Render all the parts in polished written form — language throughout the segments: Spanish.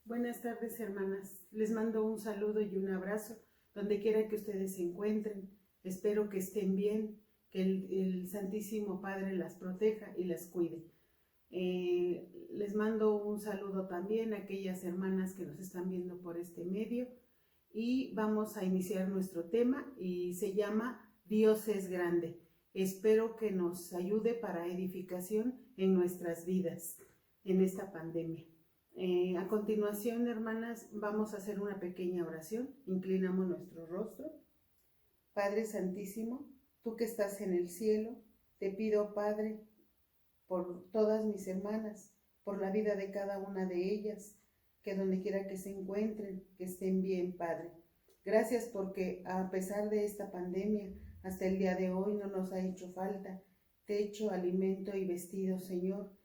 Buenas tardes, hermanas. Les mando un saludo y un abrazo donde quiera que ustedes se encuentren. Espero que estén bien, que el Santísimo Padre las proteja y las cuide. Les mando un saludo también a aquellas hermanas que nos están viendo por este medio y vamos a iniciar nuestro tema y se llama Dios es grande. Espero que nos ayude para edificación en nuestras vidas en esta pandemia. A continuación, hermanas, vamos a hacer una pequeña oración. Inclinamos nuestro rostro. Padre Santísimo, tú que estás en el cielo, te pido, Padre, por todas mis hermanas, por la vida de cada una de ellas, que donde quiera que se encuentren, que estén bien, Padre. Gracias porque a pesar de esta pandemia, hasta el día de hoy no nos ha hecho falta techo, alimento y vestido, Señor.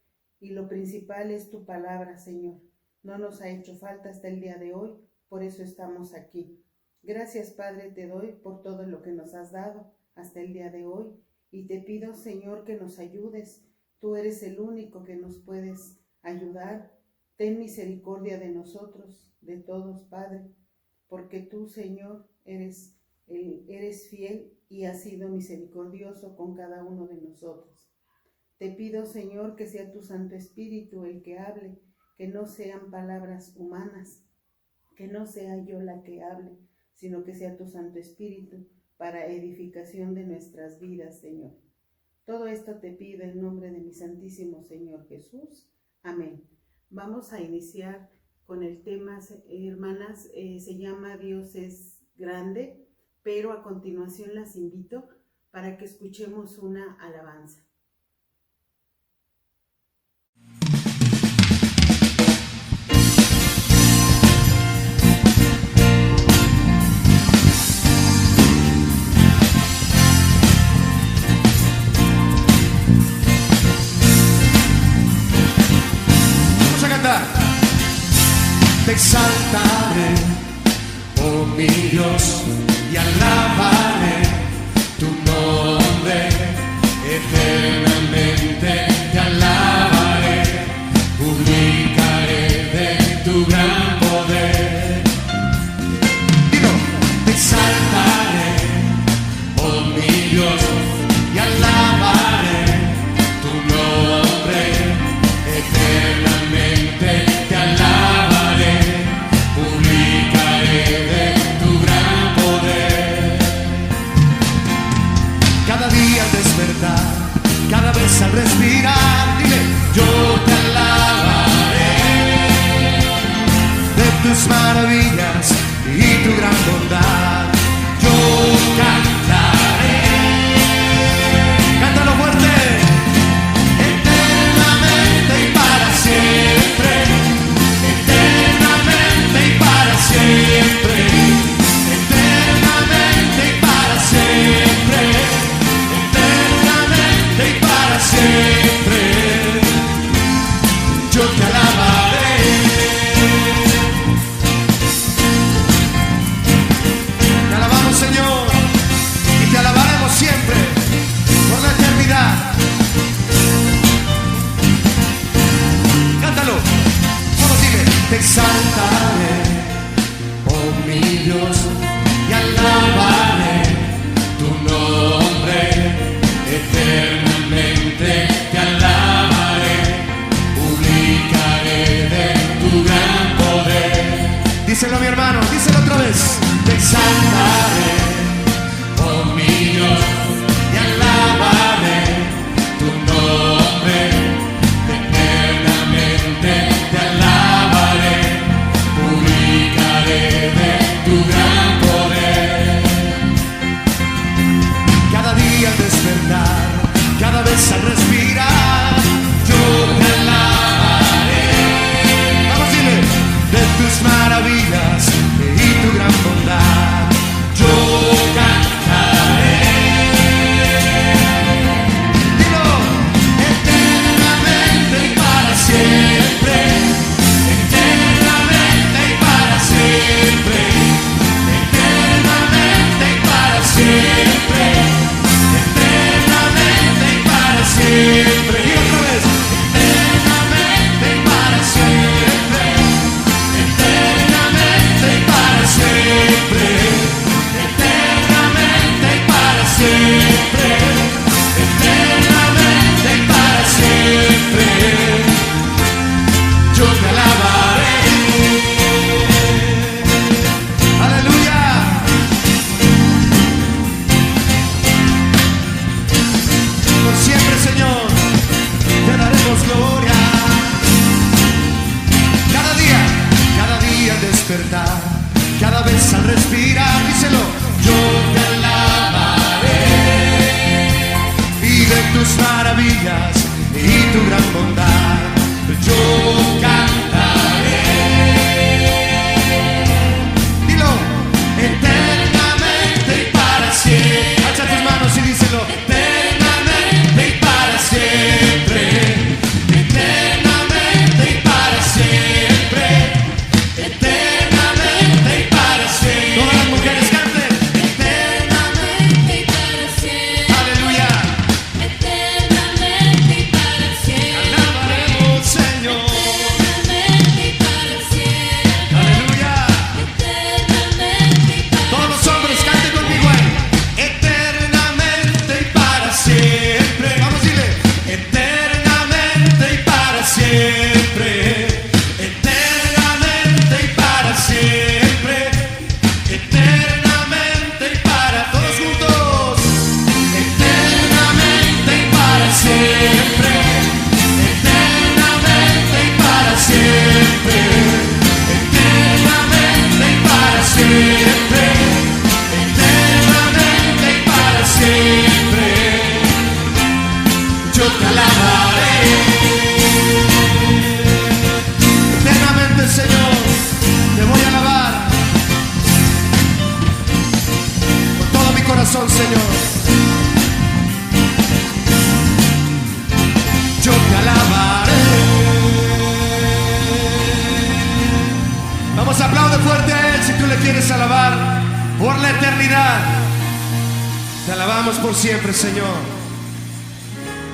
Y lo principal es tu palabra, Señor. No nos ha hecho falta hasta el día de hoy, por eso estamos aquí. Gracias, Padre, te doy por todo lo que nos has dado hasta el día de hoy. Y te pido, Señor, que nos ayudes. Tú eres el único que nos puedes ayudar. Ten misericordia de nosotros, de todos, Padre, porque tú, Señor, eres fiel y has sido misericordioso con cada uno de nosotros. Te pido, Señor, que sea tu Santo Espíritu el que hable, que no sean palabras humanas, que no sea yo la que hable, sino que sea tu Santo Espíritu para edificación de nuestras vidas, Señor. Todo esto te pido en nombre de mi Santísimo Señor Jesús. Amén. Vamos a iniciar con el tema, hermanas, se llama Dios es grande, pero a continuación las invito para que escuchemos una alabanza. Te exaltaré, oh mi Dios, y alabaré tu nombre eternamente. Te alabaré, publicaré de tu gran poder. Digo, te exaltaré, oh mi Dios, y alabaré tu nombre eternamente. Te alabaré, publicaré de tu gran poder. Cada día al despertar, cada vez al respirar, dile, yo te alabaré de tus maravillas y tu gran bondad. Yo cantaré, cántalo fuerte, eternamente y para siempre. Eternamente y para siempre, eternamente y para siempre, eternamente y para siempre. respirar, díselo, yo te alabaré y de tus maravillas y tu gran bondad yo cantaré. Dilo, eternamente y para siempre. Alza tus manos y díselo, eternamente y para siempre. Eternamente y para siempre. Eternamente y para siempre. Todas las mujeres canten. Eternamente y para siempre. Aleluya. Eternamente y para siempre. Alabaremos, Señor. Eternamente y para siempre. Aleluya. Eternamente y para siempre. Todos los hombres canten conmigo ahí. Eternamente y para siempre. Vamos, dile. Eternamente y para siempre. Eternamente y para siempre. Eternamente y para todos juntos. Eternamente y para siempre. Eternamente y para siempre. Eternamente y para siempre. Eternamente y para siempre. Yo te alabaré. Eternamente, Señor, te voy a alabar con todo mi corazón, Señor. Yo te alabaré. Vamos, aplaude fuerte a Él si tú le quieres alabar por la eternidad. Te alabamos por siempre, Señor.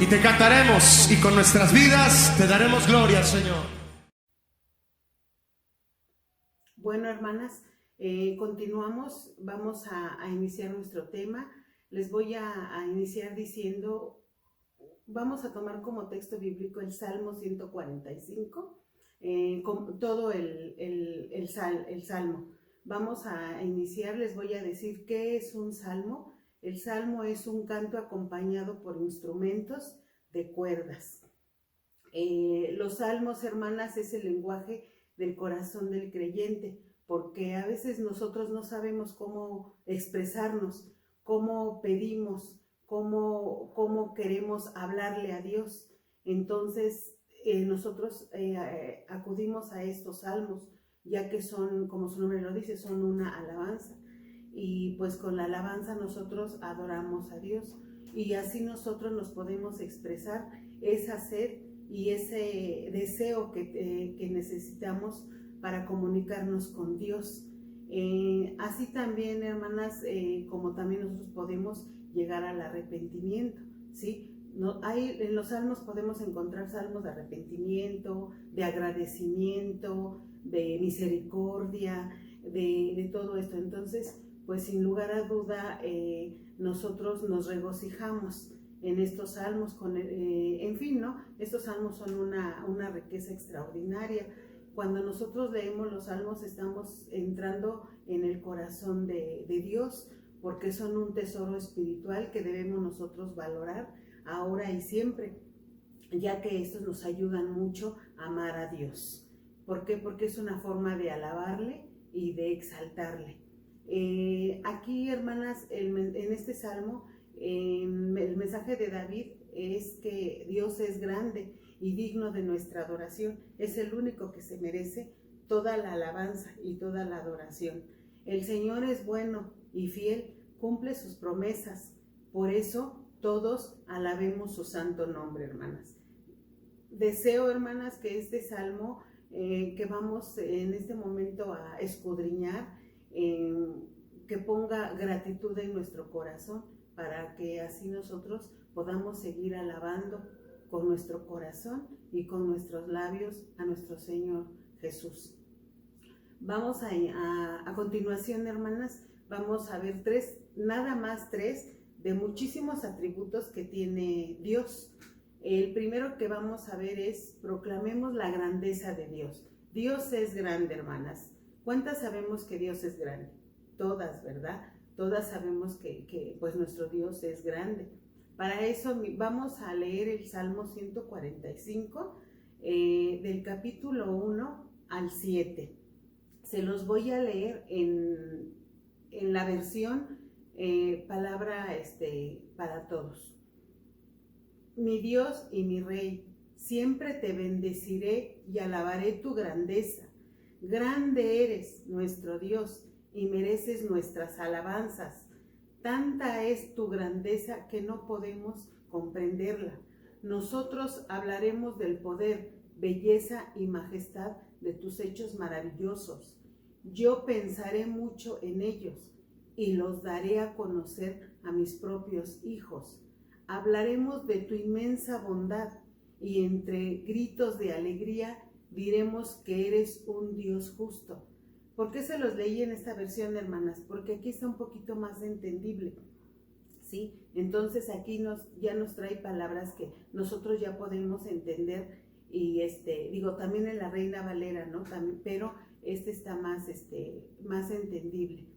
Y te cantaremos y con nuestras vidas te daremos gloria, Señor. Bueno, hermanas, continuamos, vamos a iniciar nuestro tema. Les voy a iniciar diciendo, vamos a tomar como texto bíblico el Salmo 145, con todo el salmo. Vamos a iniciar, les voy a decir qué es un salmo. El salmo es un canto acompañado por instrumentos de cuerdas. Los salmos, hermanas, es el lenguaje del corazón del creyente, porque a veces nosotros no sabemos cómo expresarnos, cómo pedimos, cómo queremos hablarle a Dios. Entonces, nosotros acudimos a estos salmos, ya que son, como su nombre lo dice, son una alabanza. Y pues con la alabanza nosotros adoramos a Dios. Y así nosotros nos podemos expresar esa sed y ese deseo que necesitamos para comunicarnos con Dios. Así también, hermanas, como también nosotros podemos llegar al arrepentimiento, ¿sí? En los salmos podemos encontrar salmos de arrepentimiento, de agradecimiento, de misericordia, de todo esto. Entonces, pues sin lugar a duda, nosotros nos regocijamos en estos salmos, en fin, ¿no? Estos salmos son una riqueza extraordinaria. Cuando nosotros leemos los salmos estamos entrando en el corazón de Dios, porque son un tesoro espiritual que debemos nosotros valorar ahora y siempre, ya que estos nos ayudan mucho a amar a Dios. ¿Por qué? Porque es una forma de alabarle y de exaltarle. Aquí, hermanas, en este salmo, el mensaje de David es que Dios es grande y digno de nuestra adoración. Es el único que se merece toda la alabanza y toda la adoración. El Señor es bueno y fiel, cumple sus promesas. Por eso todos alabemos su santo nombre, hermanas. Deseo, hermanas, que este salmo que vamos en este momento a escudriñar, que ponga gratitud en nuestro corazón, para que así nosotros podamos seguir alabando con nuestro corazón y con nuestros labios a nuestro Señor Jesús. Vamos a continuación, hermanas, vamos a ver nada más tres de muchísimos atributos que tiene Dios. El primero que vamos a ver es: proclamemos la grandeza de Dios. Dios es grande, hermanas. ¿Cuántas sabemos que Dios es grande? Todas, ¿verdad? Todas sabemos que pues nuestro Dios es grande. Para eso vamos a leer el Salmo 145, del capítulo 1 al 7. Se los voy a leer en la versión palabra para todos. Mi Dios y mi Rey, siempre te bendeciré y alabaré tu grandeza. Grande eres, nuestro Dios, y mereces nuestras alabanzas. Tanta es tu grandeza que no podemos comprenderla. Nosotros hablaremos del poder, belleza y majestad de tus hechos maravillosos. Yo pensaré mucho en ellos y los daré a conocer a mis propios hijos. Hablaremos de tu inmensa bondad y entre gritos de alegría diremos que eres un Dios justo. ¿Por qué se los leí en esta versión, hermanas? Porque aquí está un poquito más entendible, ¿sí? Entonces aquí ya nos trae palabras que nosotros ya podemos entender y también en la Reina Valera, ¿no? También, pero está más entendible.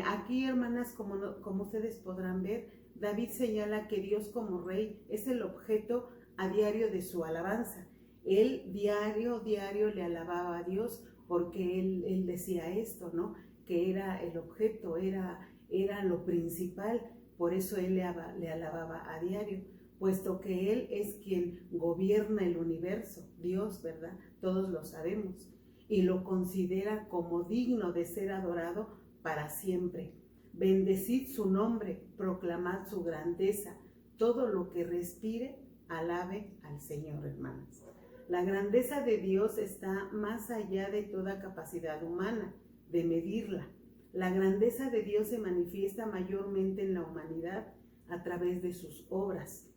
Aquí, hermanas, como ustedes podrán ver, David señala que Dios como Rey es el objeto a diario de su alabanza. Él diario le alababa a Dios porque él decía esto, ¿no? Que era el objeto, era lo principal, por eso él le alababa a diario, puesto que él es quien gobierna el universo, Dios, ¿verdad? Todos lo sabemos, y lo considera como digno de ser adorado para siempre. Bendecid su nombre, proclamad su grandeza, todo lo que respire, alabe al Señor, hermanas. La grandeza de Dios está más allá de toda capacidad humana de medirla. La grandeza de Dios se manifiesta mayormente en la humanidad a través de sus obras.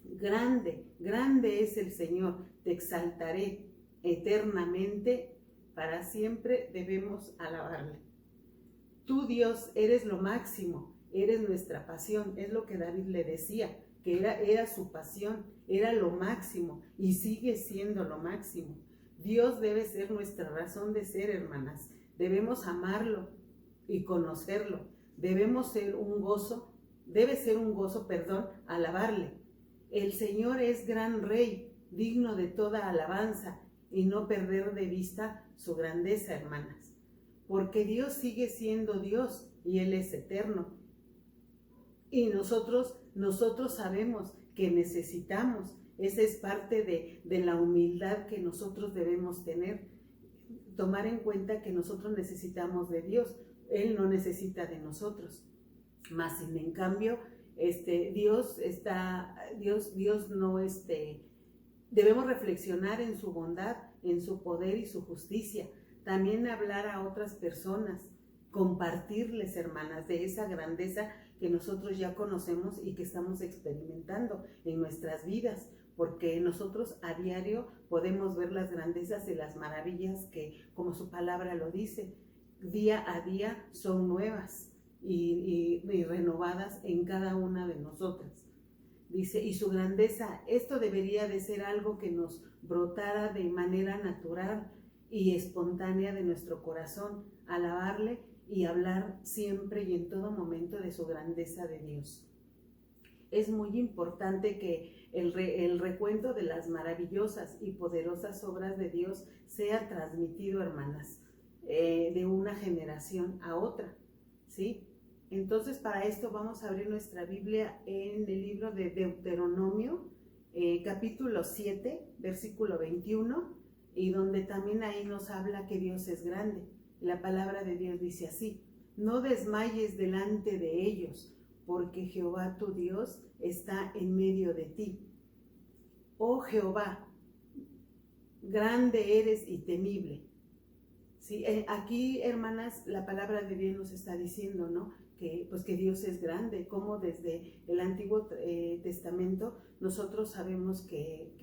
Grande, grande es el Señor, te exaltaré eternamente, para siempre debemos alabarle. Tú, Dios, eres lo máximo, eres nuestra pasión, es lo que David le decía, que era su pasión, era lo máximo y sigue siendo lo máximo. Dios debe ser nuestra razón de ser, hermanas. Debemos amarlo y conocerlo. Debe ser un gozo, alabarle. El Señor es gran Rey, digno de toda alabanza, y no perder de vista su grandeza, hermanas. Porque Dios sigue siendo Dios y Él es eterno. Y nosotros sabemos que necesitamos, esa es parte de la humildad que nosotros debemos tener, tomar en cuenta que nosotros necesitamos de Dios, Él no necesita de nosotros, más en cambio, debemos reflexionar en su bondad, en su poder y su justicia, también hablar a otras personas, compartirles, hermanas, de esa grandeza que nosotros ya conocemos y que estamos experimentando en nuestras vidas, porque nosotros a diario podemos ver las grandezas y las maravillas que, como su palabra lo dice, día a día son nuevas y renovadas en cada una de nosotras. Dice, y su grandeza, esto debería de ser algo que nos brotara de manera natural y espontánea de nuestro corazón, alabarle y hablar siempre y en todo momento de su grandeza de Dios. Es muy importante que el recuento de las maravillosas y poderosas obras de Dios sea transmitido, hermanas, de una generación a otra, ¿sí? Entonces, para esto vamos a abrir nuestra Biblia en el libro de Deuteronomio, capítulo 7, versículo 21, y donde también ahí nos habla que Dios es grande. La palabra de Dios dice así: no desmayes delante de ellos, porque Jehová tu Dios está en medio de ti. Oh Jehová, grande eres y temible. Sí, aquí, hermanas, la palabra de Dios nos está diciendo, ¿no? Que Dios es grande, como desde el Antiguo Testamento nosotros sabemos que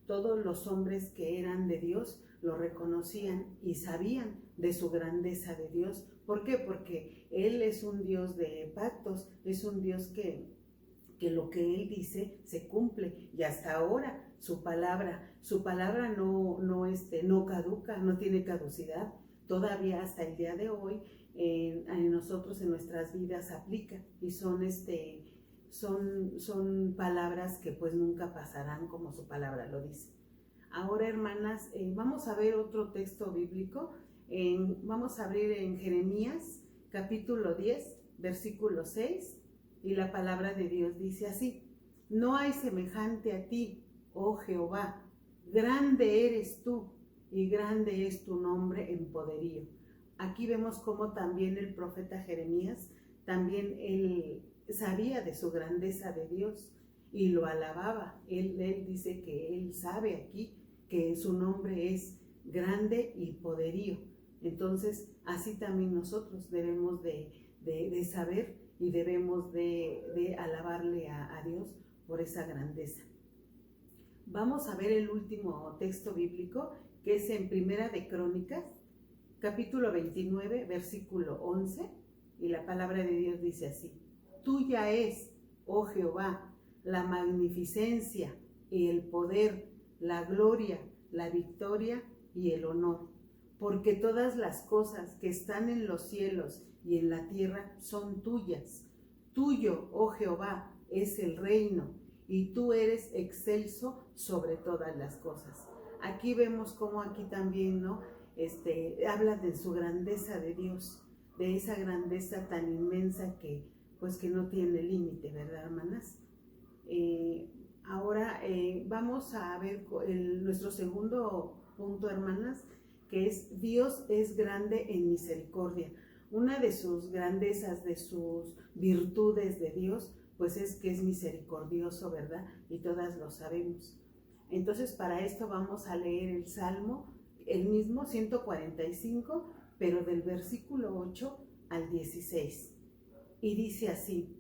todos los hombres que eran de Dios lo reconocían y sabían de su grandeza de Dios. ¿Por qué? Porque Él es un Dios de pactos, es un Dios que lo que Él dice se cumple, y hasta ahora su palabra no caduca, no tiene caducidad, todavía hasta el día de hoy en nosotros, en nuestras vidas aplica, y son palabras que pues nunca pasarán, como su palabra lo dice. Ahora, hermanas, vamos a ver otro texto bíblico. Vamos a abrir en Jeremías, capítulo 10, versículo 6, y la palabra de Dios dice así: no hay semejante a ti, oh Jehová, grande eres tú y grande es tu nombre en poderío. Aquí vemos cómo también el profeta Jeremías, también él sabía de su grandeza de Dios y lo alababa. Él dice que él sabe aquí que su nombre es grande y poderío. Entonces, así también nosotros debemos de saber y debemos de alabarle a Dios por esa grandeza. Vamos a ver el último texto bíblico, que es en Primera de Crónicas, capítulo 29, versículo 11, y la palabra de Dios dice así: tuya es, oh Jehová, la magnificencia y el poder, la gloria, la victoria y el honor, porque todas las cosas que están en los cielos y en la tierra son tuyas. Tuyo, oh Jehová, es el reino, y tú eres excelso sobre todas las cosas. Aquí vemos cómo aquí también, ¿no? Habla de su grandeza de Dios, de esa grandeza tan inmensa que no tiene límite, ¿verdad, hermanas? Ahora vamos a ver nuestro segundo punto, hermanas, que es: Dios es grande en misericordia. Una de sus grandezas, de sus virtudes de Dios, pues es que es misericordioso, ¿verdad? Y todas lo sabemos. Entonces, para esto vamos a leer el Salmo, el mismo 145, pero del versículo 8 al 16. Y dice así: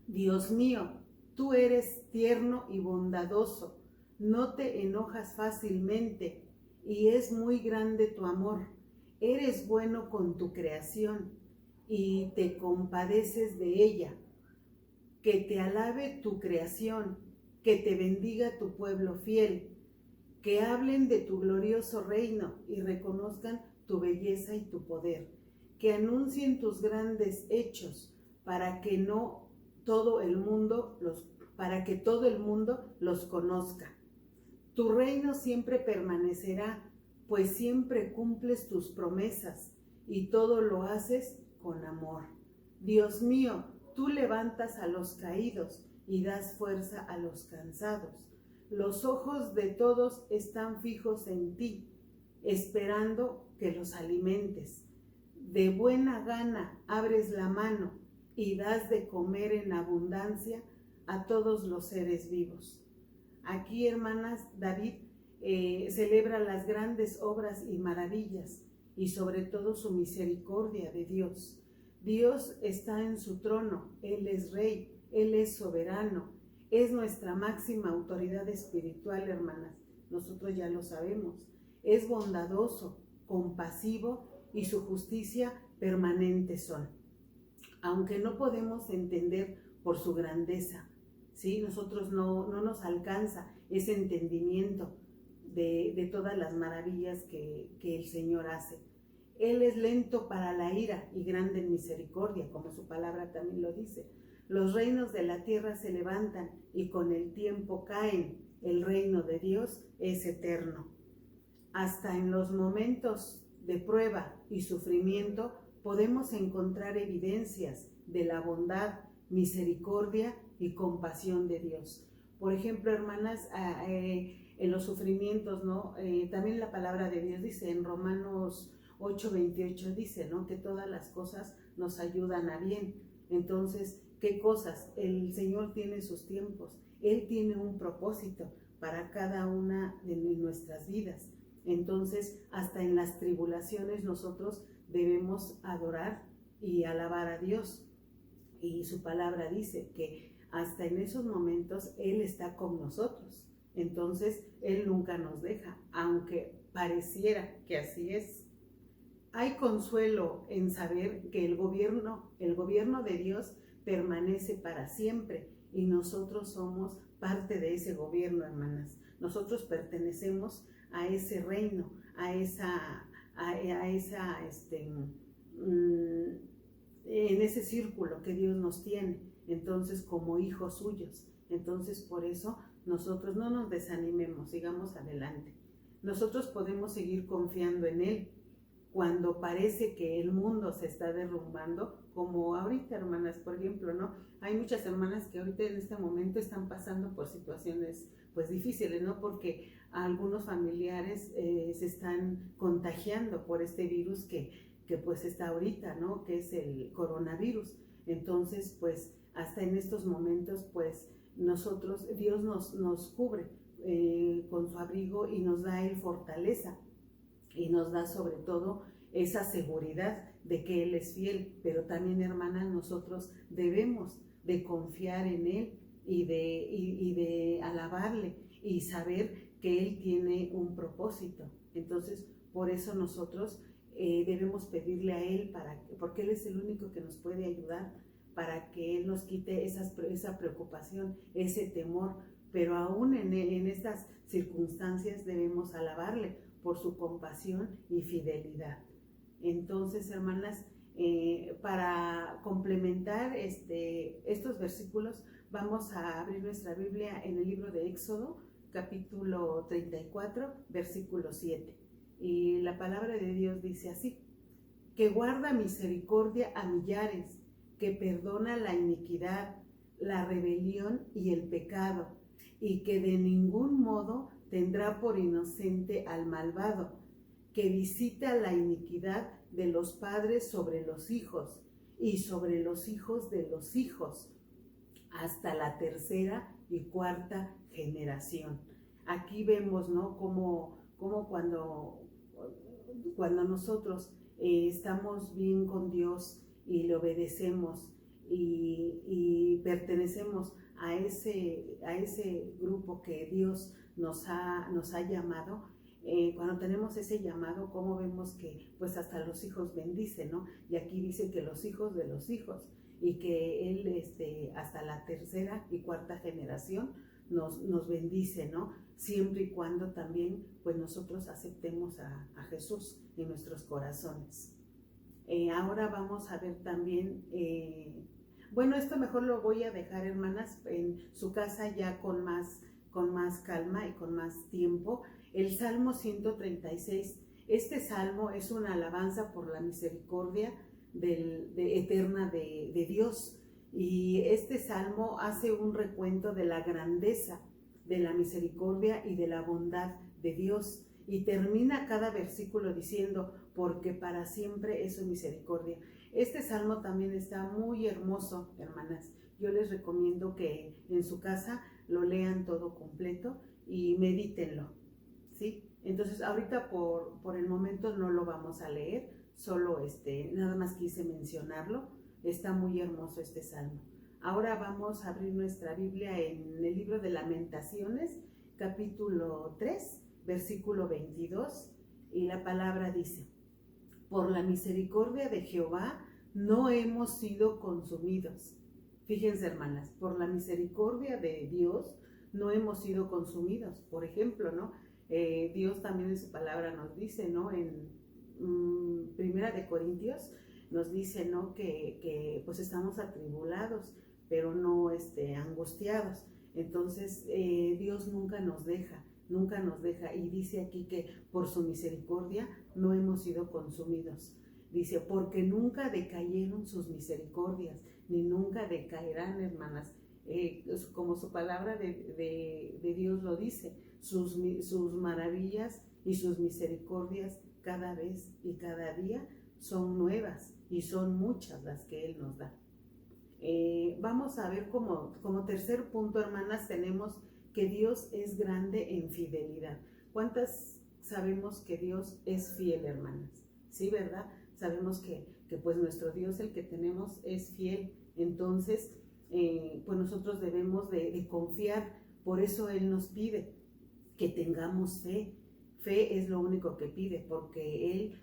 Dios mío, tú eres tierno y bondadoso, no te enojas fácilmente, y es muy grande tu amor. Eres bueno con tu creación, y te compadeces de ella. Que te alabe tu creación, que te bendiga tu pueblo fiel, que hablen de tu glorioso reino y reconozcan tu belleza y tu poder, que anuncien tus grandes hechos para que todo el mundo los conozca. Tu reino siempre permanecerá, pues siempre cumples tus promesas y todo lo haces con amor. Dios mío, tú levantas a los caídos y das fuerza a los cansados. Los ojos de todos están fijos en ti, esperando que los alimentes. De buena gana abres la mano y das de comer en abundancia a todos los seres vivos. Aquí, hermanas, David celebra las grandes obras y maravillas y sobre todo su misericordia de Dios. Dios está en su trono, Él es rey, Él es soberano, es nuestra máxima autoridad espiritual, hermanas. Nosotros ya lo sabemos. Es bondadoso, compasivo y su justicia permanente son. Aunque no podemos entender por su grandeza, ¿sí? Nosotros no nos alcanza ese entendimiento de todas las maravillas que el Señor hace. Él es lento para la ira y grande en misericordia, como su palabra también lo dice. Los reinos de la tierra se levantan y con el tiempo caen. El reino de Dios es eterno. Hasta en los momentos de prueba y sufrimiento podemos encontrar evidencias de la bondad, misericordia y compasión de Dios. Por ejemplo, hermanas, en los sufrimientos, ¿no? También la palabra de Dios dice en Romanos 8:28, dice, ¿no? Que todas las cosas nos ayudan a bien. Entonces, ¿qué cosas? El Señor tiene sus tiempos. Él tiene un propósito para cada una de nuestras vidas. Entonces, hasta en las tribulaciones nosotros debemos adorar y alabar a Dios. Y su palabra dice que hasta en esos momentos Él está con nosotros. Entonces, Él nunca nos deja, aunque pareciera que así es. Hay consuelo en saber que el gobierno de Dios permanece para siempre y nosotros somos parte de ese gobierno, hermanas. Nosotros pertenecemos a ese reino, en ese círculo que Dios nos tiene, entonces como hijos suyos. Entonces por eso nosotros no nos desanimemos, sigamos adelante. Nosotros podemos seguir confiando en Él cuando parece que el mundo se está derrumbando, como ahorita, hermanas, por ejemplo, ¿no? Hay muchas hermanas que ahorita en este momento están pasando por situaciones pues difíciles, ¿no? Porque algunos familiares se están contagiando por este virus que pues está ahorita, ¿no? Que es el coronavirus. Entonces, pues hasta en estos momentos, pues nosotros, Dios nos cubre con su abrigo y nos da fortaleza y nos da sobre todo esa seguridad de que Él es fiel, pero también, hermanas, nosotros debemos de confiar en Él y de alabarle y saber que Él tiene un propósito. Entonces, por eso nosotros debemos pedirle a Él, porque Él es el único que nos puede ayudar, para que Él nos quite esa preocupación, ese temor, pero aún en estas circunstancias debemos alabarle por su compasión y fidelidad. Entonces, hermanas, para complementar estos versículos, vamos a abrir nuestra Biblia en el libro de Éxodo, capítulo 34, versículo 7. Y la palabra de Dios dice así: que guarda misericordia a millares, que perdona la iniquidad, la rebelión y el pecado, y que de ningún modo tendrá por inocente al malvado, que visita la iniquidad de los padres sobre los hijos y sobre los hijos de los hijos, hasta la tercera y cuarta generación. Aquí vemos, ¿no? Como cuando nosotros estamos bien con Dios y le obedecemos y pertenecemos a ese grupo que Dios nos ha llamado, cuando tenemos ese llamado, como vemos que pues hasta los hijos bendice, ¿no? Y aquí dice que los hijos de los hijos, y que Él hasta la tercera y cuarta generación nos bendice, ¿no? Siempre y cuando también pues nosotros aceptemos a Jesús en nuestros corazones. Ahora vamos a ver también, bueno, esto mejor lo voy a dejar, hermanas, en su casa ya con más calma y con más tiempo. El Salmo 136, este salmo es una alabanza por la misericordia eterna de Dios, y este salmo hace un recuento de la grandeza de la misericordia y de la bondad de Dios, y termina cada versículo diciendo: porque para siempre es su misericordia. Este salmo también está muy hermoso, hermanas. Yo les recomiendo que en su casa lo lean todo completo y medítenlo, ¿sí? Entonces, ahorita por el momento no lo vamos a leer, solo nada más quise mencionarlo. Está muy hermoso este salmo. Ahora vamos a abrir nuestra Biblia en el libro de Lamentaciones, capítulo 3, versículo 22, y la palabra dice: por la misericordia de Jehová no hemos sido consumidos. Fíjense, hermanas, por la misericordia de Dios no hemos sido consumidos. Por ejemplo, ¿no? Dios también en su palabra nos dice, ¿no? En Primera de Corintios nos dice, ¿no? Que pues estamos atribulados, pero no angustiados. Entonces Dios nunca nos deja, y dice aquí que por su misericordia no hemos sido consumidos. Dice: porque nunca decayeron sus misericordias, ni nunca decaerán, hermanas. Como su palabra de Dios lo dice, sus maravillas y sus misericordias cada vez y cada día son nuevas, y son muchas las que Él nos da. Vamos a ver como tercer punto, hermanas, tenemos que Dios es grande en fidelidad. ¿Cuántas sabemos que Dios es fiel, hermanas? Sí, ¿verdad? Sabemos que pues nuestro Dios, el que tenemos, es fiel. Entonces, pues nosotros debemos de confiar. Por eso Él nos pide que tengamos fe. Fe es lo único que pide, porque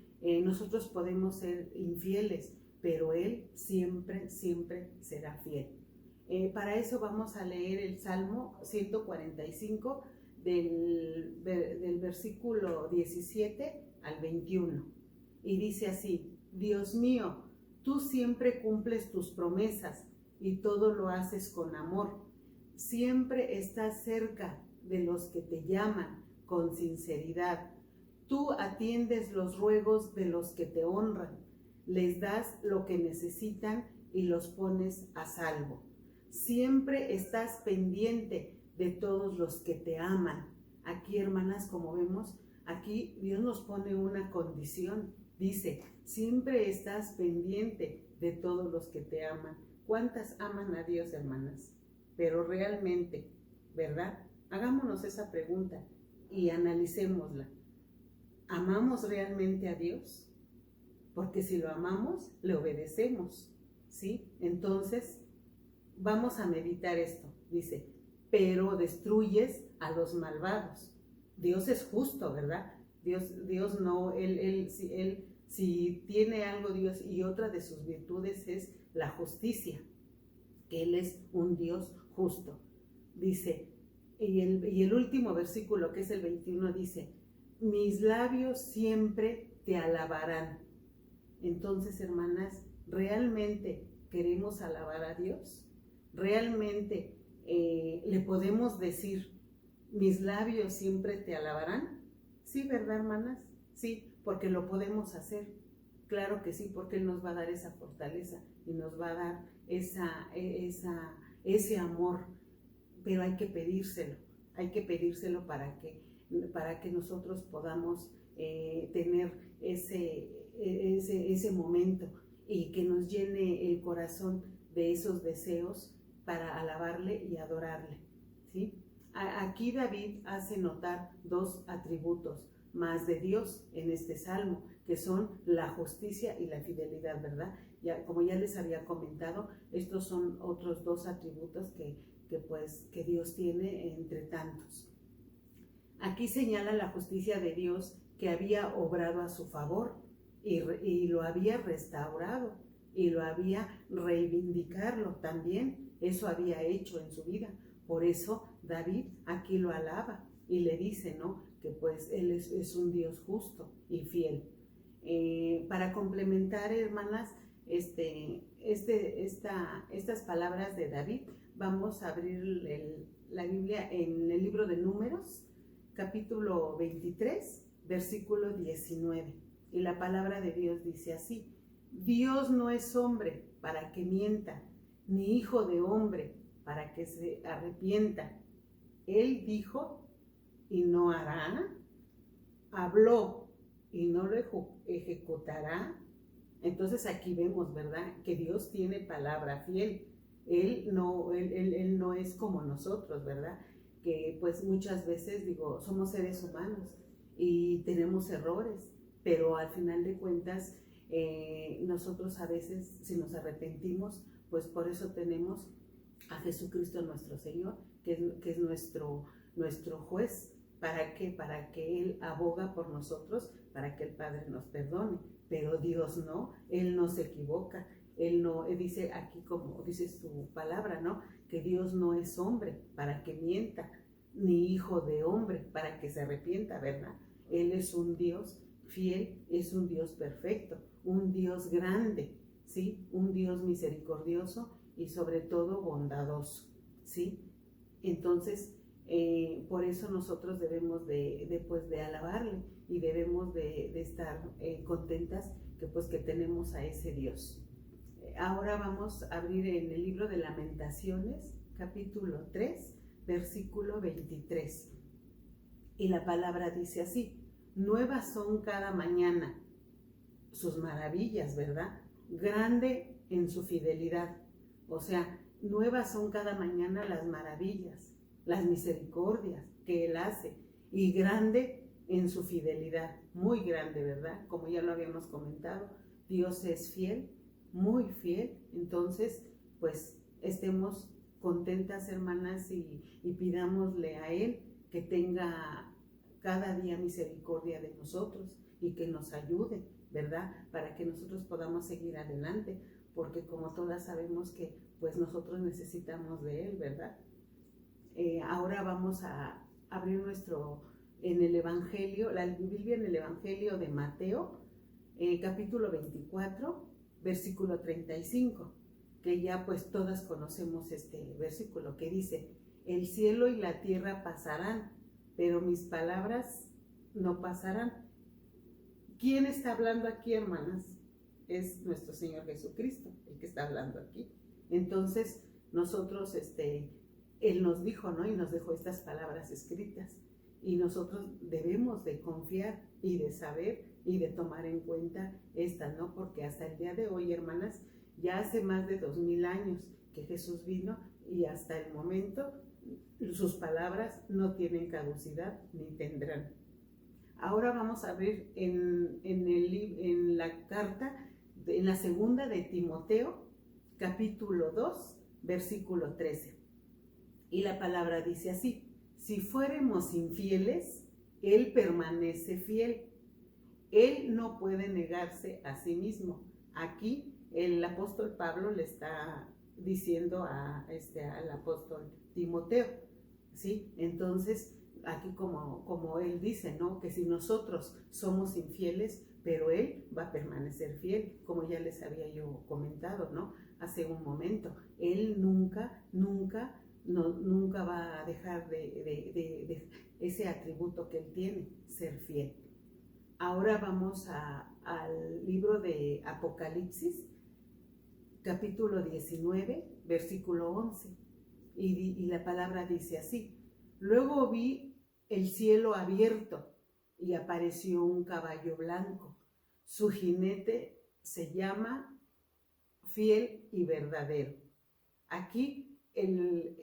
nosotros podemos ser infieles, pero Él siempre, siempre será fiel. Para eso vamos a leer el Salmo 145 del versículo 17 al 21. Y dice así: Dios mío, tú siempre cumples tus promesas y todo lo haces con amor. Siempre estás cerca de los que te llaman con sinceridad. Tú atiendes los ruegos de los que te honran, les das lo que necesitan y los pones a salvo. Siempre estás pendiente de todos los que te aman. Aquí, hermanas, como vemos, aquí Dios nos pone una condición. Dice, siempre estás pendiente de todos los que te aman. ¿Cuántas aman a Dios, hermanas? Pero realmente, ¿verdad? Hagámonos esa pregunta y analicémosla. ¿Amamos realmente a Dios? Porque si lo amamos, le obedecemos, ¿sí? Entonces, vamos a meditar esto. Dice, pero destruyes a los malvados. Dios es justo, ¿verdad? Dios no, si tiene algo Dios, y otra de sus virtudes es la justicia, que Él es un Dios justo. Dice, y el último versículo, que es el 21, dice, mis labios siempre te alabarán. Entonces, hermanas, ¿realmente queremos alabar a Dios? ¿Realmente le podemos decir, mis labios siempre te alabarán? Sí, ¿verdad, hermanas? Sí, porque lo podemos hacer. Claro que sí, porque Él nos va a dar esa fortaleza y nos va a dar ese amor, pero hay que pedírselo para que nosotros podamos tener ese momento y que nos llene el corazón de esos deseos para alabarle y adorarle, ¿sí? Aquí David hace notar dos atributos más de Dios en este salmo, que son la justicia y la fidelidad, ¿verdad? Como ya les había comentado, estos son otros dos atributos que Dios tiene entre tantos. Aquí señala la justicia de Dios, que había obrado a su favor y lo había restaurado y lo había reivindicarlo también. Eso había hecho en su vida. Por eso David aquí lo alaba y le dice, ¿no?, que pues Él es un Dios justo y fiel. Para complementar, hermanas, estas palabras de David, vamos a abrir la Biblia en el libro de Números, capítulo 23, versículo 19. Y la palabra de Dios dice así: Dios no es hombre para que mienta, ni hijo de hombre para que se arrepienta. Él dijo y no hará, habló y no lo ejecutará. Entonces aquí vemos, ¿verdad?, que Dios tiene palabra fiel. Él no es como nosotros, ¿verdad? Que pues muchas veces, somos seres humanos y tenemos errores, pero al final de cuentas nosotros a veces, si nos arrepentimos, pues por eso tenemos a Jesucristo nuestro Señor, que es nuestro juez. ¿Para qué? Para que Él aboga por nosotros, para que el Padre nos perdone. Pero Dios no, Él no se equivoca. Él no, dice aquí, como dice su palabra, ¿no?, que Dios no es hombre para que mienta, ni hijo de hombre para que se arrepienta, ¿verdad? Él es un Dios fiel, es un Dios perfecto, un Dios grande, ¿sí? Un Dios misericordioso y sobre todo bondadoso, ¿sí? Entonces, por eso nosotros debemos de alabarle y debemos de estar contentas que tenemos a ese Dios. Ahora vamos a abrir en el libro de Lamentaciones, capítulo 3, versículo 23. Y la palabra dice así: nuevas son cada mañana sus maravillas, ¿verdad? Grande en su fidelidad. O sea, nuevas son cada mañana las maravillas, las misericordias que Él hace, y grande en su fidelidad, muy grande, ¿verdad? Como ya lo habíamos comentado, Dios es fiel, muy fiel. Entonces, pues estemos contentas, hermanas, y pidámosle a Él que tenga cada día misericordia de nosotros y que nos ayude, ¿verdad?, para que nosotros podamos seguir adelante, porque como todas sabemos que pues nosotros necesitamos de Él, ¿verdad? Ahora vamos a abrir en el Evangelio, la Biblia en el Evangelio de Mateo, capítulo 24, versículo 35, que ya pues todas conocemos este versículo, que dice: el cielo y la tierra pasarán, pero mis palabras no pasarán. ¿quién está hablando aquí, hermanas? Es nuestro Señor Jesucristo el que está hablando aquí. Entonces, nosotros, Él nos dijo, ¿no? Y nos dejó estas palabras escritas. Y nosotros debemos de confiar y de saber y de tomar en cuenta estas, ¿no? Porque hasta el día de hoy, hermanas, ya hace más de 2000 años que Jesús vino y hasta el momento sus palabras no tienen caducidad ni tendrán. Ahora vamos a ver en la carta, en la segunda de Timoteo, capítulo 2, versículo 13. Y la palabra dice así: si fuéramos infieles, Él permanece fiel. Él no puede negarse a sí mismo. Aquí el apóstol Pablo le está diciendo al apóstol Timoteo, ¿sí? Entonces, aquí como él dice, ¿no? Que si nosotros somos infieles, pero Él va a permanecer fiel, como ya les había yo comentado, ¿no? Hace un momento. Él nunca va a dejar de ese atributo que Él tiene, ser fiel. Ahora vamos al libro de Apocalipsis, capítulo 19, versículo 11. Y la palabra dice así: luego vi el cielo abierto y apareció un caballo blanco. Su jinete se llama Fiel y Verdadero. Aquí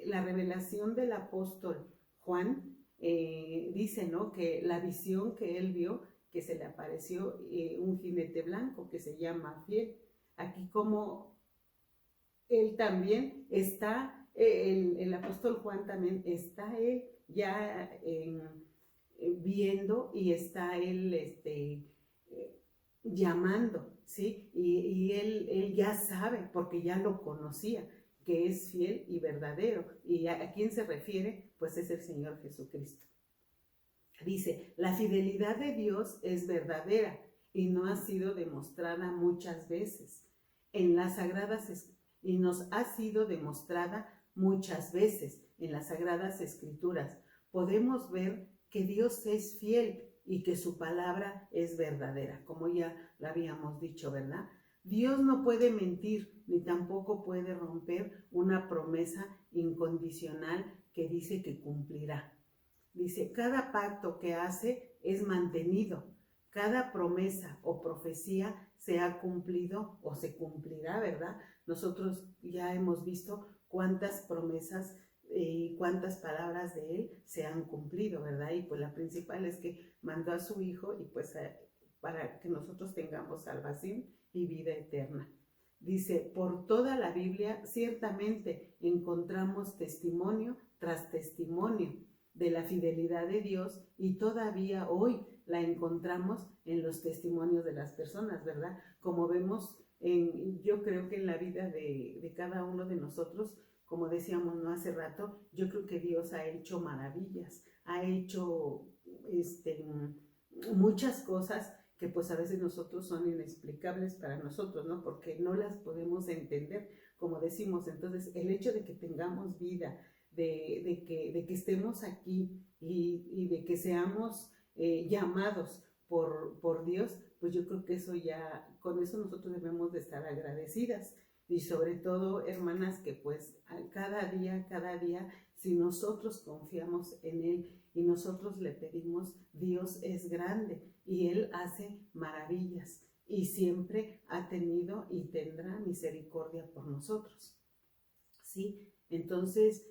la revelación del apóstol Juan dice, ¿no? Que la visión que él vio, que se le apareció un jinete blanco que se llama Fiel. Aquí como él también está, el apóstol Juan también está él ya viendo y está él llamando, ¿sí? Y él ya sabe, porque ya lo conocía, que es fiel y verdadero. ¿Y a quién se refiere? Pues es el Señor Jesucristo. Dice: la fidelidad de Dios es verdadera y no ha sido demostrada muchas veces en las sagradas y nos ha sido demostrada muchas veces en las sagradas escrituras. Podemos ver que Dios es fiel y que su palabra es verdadera, como ya lo habíamos dicho, ¿verdad? Dios no puede mentir ni tampoco puede romper una promesa incondicional que dice que cumplirá. Dice: cada pacto que hace es mantenido, cada promesa o profecía se ha cumplido o se cumplirá, ¿verdad? Nosotros ya hemos visto cuántas promesas y cuántas palabras de Él se han cumplido, ¿verdad? Y pues la principal es que mandó a su Hijo y pues para que nosotros tengamos salvación y vida eterna. Dice: por toda la Biblia ciertamente encontramos testimonio tras testimonio de la fidelidad de Dios y todavía hoy la encontramos en los testimonios de las personas, ¿verdad? Como vemos, yo creo que en la vida de cada uno de nosotros, como decíamos, ¿no? Hace rato, yo creo que Dios ha hecho maravillas, ha hecho muchas cosas que pues a veces nosotros son inexplicables para nosotros, ¿no? Porque no las podemos entender, como decimos. Entonces, el hecho de que tengamos vida, de que estemos aquí y de que seamos llamados por Dios, pues yo creo que eso ya, con eso nosotros debemos de estar agradecidas. Y sobre todo, hermanas, que pues cada día, si nosotros confiamos en Él y nosotros le pedimos, Dios es grande y Él hace maravillas y siempre ha tenido y tendrá misericordia por nosotros, ¿sí? Entonces,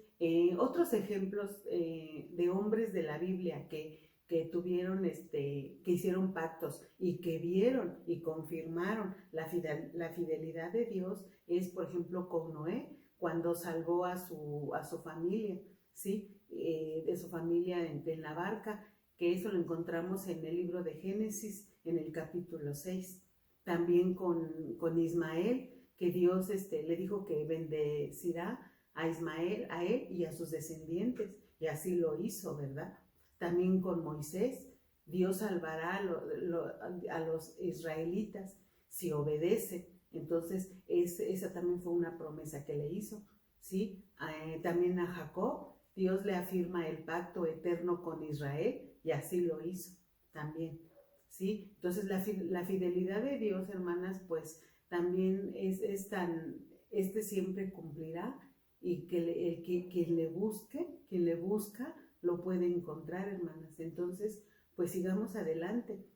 otros ejemplos de hombres de la Biblia que tuvieron, que hicieron pactos y que vieron y confirmaron la fidelidad de Dios es, por ejemplo, con Noé, cuando salvó a su familia, ¿sí? De su familia en la barca, que eso lo encontramos en el libro de Génesis, en el capítulo 6. También con Ismael, que Dios le dijo que bendecirá a Ismael, a él y a sus descendientes, y así lo hizo, ¿verdad? También con Moisés, Dios salvará a los israelitas si obedece. Entonces, esa también fue una promesa que le hizo, ¿sí? También a Jacob, Dios le afirma el pacto eterno con Israel y así lo hizo también, ¿sí? Entonces la fidelidad de Dios, hermanas, pues también es tan, siempre cumplirá, y que quien le busca, lo puede encontrar, hermanas. Entonces, pues sigamos adelante.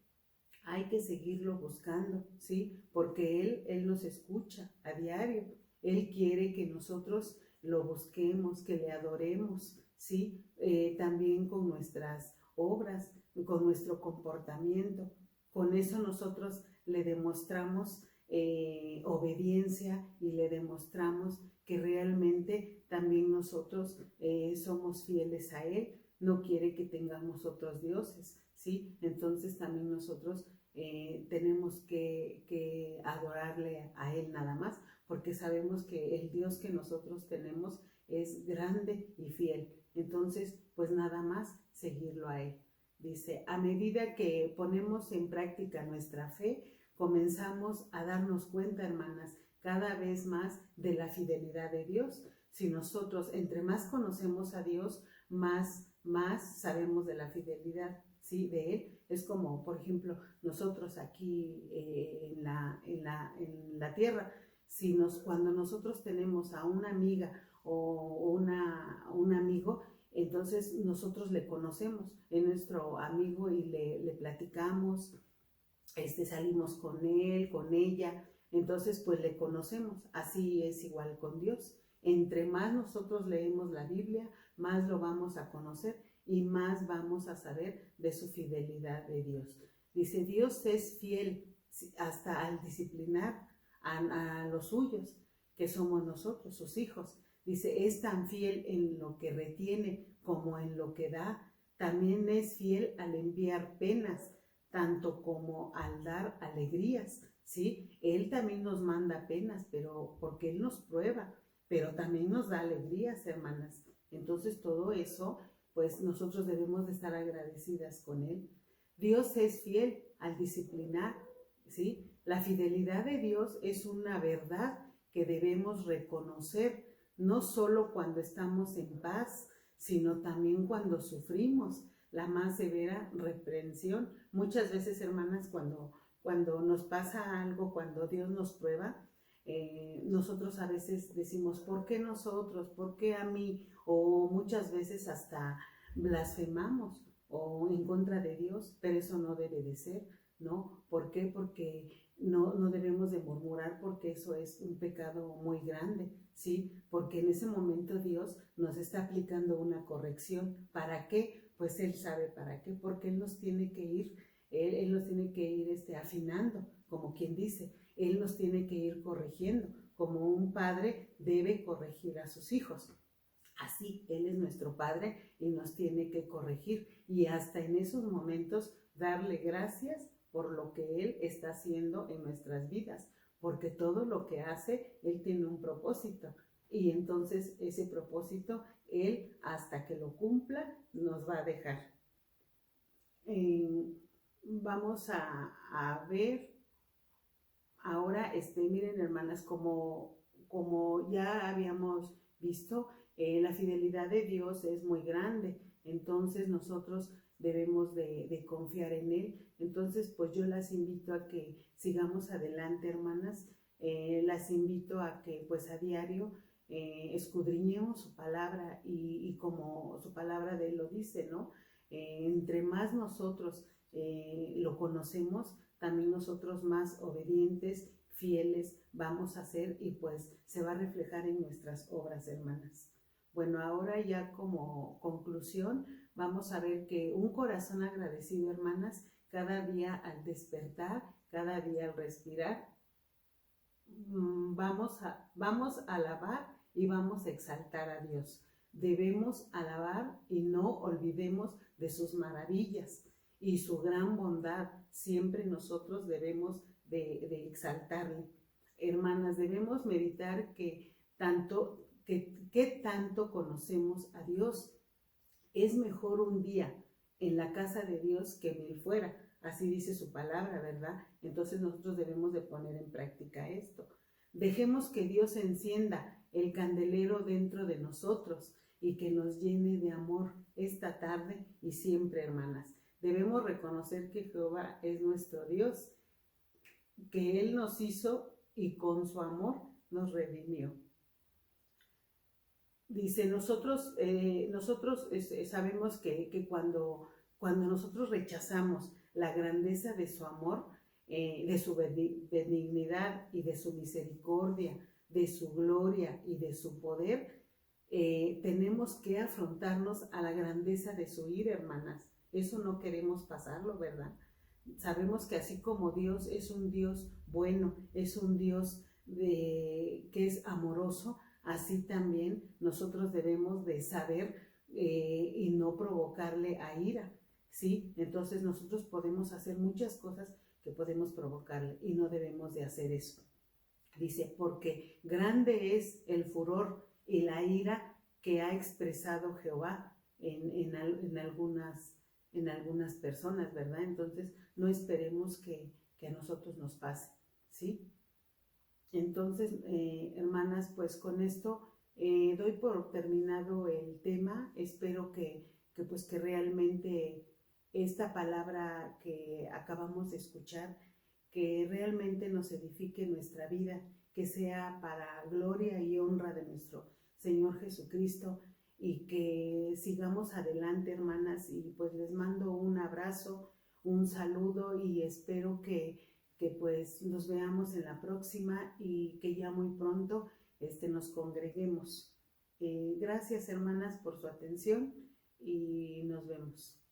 Hay que seguirlo buscando, ¿sí? Porque Él nos escucha a diario. Él quiere que nosotros lo busquemos, que le adoremos, ¿sí? También con nuestras obras, con nuestro comportamiento. Con eso nosotros le demostramos obediencia, y le demostramos que realmente también nosotros somos fieles a Él. No quiere que tengamos otros dioses, ¿sí? Entonces también nosotros tenemos que adorarle a Él nada más, porque sabemos que el Dios que nosotros tenemos es grande y fiel. Entonces, pues nada más seguirlo a Él. Dice, a medida que ponemos en práctica nuestra fe, comenzamos a darnos cuenta, hermanas, cada vez más de la fidelidad de Dios. Si nosotros, entre más conocemos a Dios, más sabemos de la fidelidad, ¿sí? De Él. Es como, por ejemplo, nosotros aquí en la tierra, cuando nosotros tenemos a una amiga o un amigo, entonces nosotros le conocemos, es nuestro amigo, y le platicamos, salimos con él, con ella, entonces pues le conocemos. Así es igual con Dios. Entre más nosotros leemos la Biblia, más lo vamos a conocer y más vamos a saber de su fidelidad de Dios. Dice, Dios es fiel hasta al disciplinar a los suyos, que somos nosotros, sus hijos. Dice, es tan fiel en lo que retiene como en lo que da. También es fiel al enviar penas, tanto como al dar alegrías, ¿sí? Él también nos manda penas, pero porque Él nos prueba, pero también nos da alegrías, hermanas. Entonces todo eso, pues nosotros debemos de estar agradecidas con Él. Dios es fiel al disciplinar, ¿sí? La fidelidad de Dios es una verdad que debemos reconocer, no solo cuando estamos en paz, sino también cuando sufrimos la más severa reprensión. Muchas veces, hermanas, cuando nos pasa algo, cuando Dios nos prueba, nosotros a veces decimos, ¿por qué nosotros? ¿Por qué a mí? O muchas veces hasta blasfemamos o en contra de Dios, pero eso no debe de ser, ¿no? ¿Por qué? Porque no debemos de murmurar, porque eso es un pecado muy grande, ¿sí? Porque en ese momento Dios nos está aplicando una corrección. ¿Para qué? Pues Él sabe para qué, porque Él nos tiene que ir, Él nos tiene que ir afinando, como quien dice. Él nos tiene que ir corrigiendo, como un padre debe corregir a sus hijos. Así, Él es nuestro Padre y nos tiene que corregir, y hasta en esos momentos darle gracias por lo que Él está haciendo en nuestras vidas, porque todo lo que hace, Él tiene un propósito, y entonces ese propósito, Él, hasta que lo cumpla, nos va a dejar. Vamos a ver ahora, miren, hermanas, como ya habíamos visto, la fidelidad de Dios es muy grande, entonces nosotros debemos de confiar en Él. Entonces, pues yo las invito a que sigamos adelante, hermanas. Las invito a que pues a diario escudriñemos su palabra, y como su palabra de Él lo dice, ¿no? Entre más nosotros lo conocemos, también nosotros más obedientes, fieles vamos a ser, y pues se va a reflejar en nuestras obras, hermanas. Bueno, ahora ya como conclusión, vamos a ver que un corazón agradecido, hermanas, cada día al despertar, cada día al respirar, vamos a alabar y vamos a exaltar a Dios. Debemos alabar y no olvidemos de sus maravillas y su gran bondad. Siempre nosotros debemos de exaltarle. Hermanas, debemos meditar que tanto conocemos a Dios. Es mejor un día en la casa de Dios que 1000 fuera. Así dice su palabra, ¿verdad? Entonces nosotros debemos de poner en práctica esto. Dejemos que Dios encienda el candelero dentro de nosotros y que nos llene de amor esta tarde y siempre, hermanas. debemos reconocer que Jehová es nuestro Dios, que Él nos hizo y con su amor nos redimió. Dice, nosotros sabemos que cuando nosotros rechazamos la grandeza de su amor, de su benignidad y de su misericordia, de su gloria y de su poder, tenemos que afrontarnos a la grandeza de su ira, hermanas. Eso no queremos pasarlo, ¿verdad? Sabemos que así como Dios es un Dios bueno, es un Dios que es amoroso, así también nosotros debemos de saber y no provocarle a ira, ¿sí? Entonces nosotros podemos hacer muchas cosas que podemos provocarle y no debemos de hacer eso. Dice, porque grande es el furor y la ira que ha expresado Jehová en algunas personas, ¿verdad? Entonces no esperemos que a nosotros nos pase, ¿sí? Entonces, hermanas, pues con esto doy por terminado el tema. Espero que realmente esta palabra que acabamos de escuchar, que realmente nos edifique nuestra vida, que sea para gloria y honra de nuestro Señor Jesucristo, y que sigamos adelante, hermanas, y pues les mando un abrazo, un saludo, y espero que pues nos veamos en la próxima y que ya muy pronto nos congreguemos. Gracias, hermanas, por su atención y nos vemos.